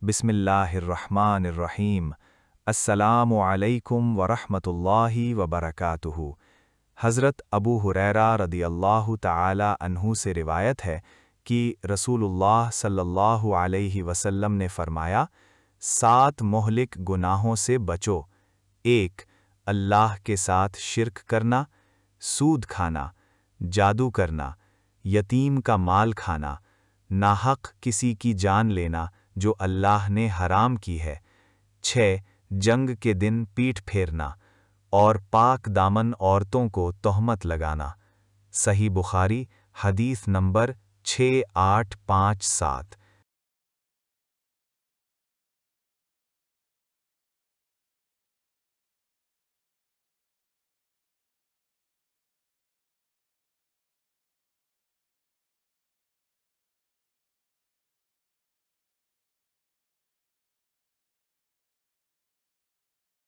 بسم اللہ الرحمن الرحیم۔ السلام علیکم ورحمۃ اللہ وبرکاتہ۔ حضرت ابو ہریرہ رضی اللہ تعالی عنہ سے روایت ہے کہ رسول اللہ صلی اللہ علیہ وسلم نے فرمایا، 7 مہلک گناہوں سے بچو۔ 1، اللہ کے ساتھ شرک کرنا، سود کھانا، جادو کرنا، یتیم کا مال کھانا، ناحق کسی کی جان لینا جو اللہ نے حرام کی ہے۔ 6، جنگ کے دن پیٹھ پھیرنا اور پاک دامن عورتوں کو تہمت لگانا۔ صحیح بخاری، حدیث نمبر 6857۔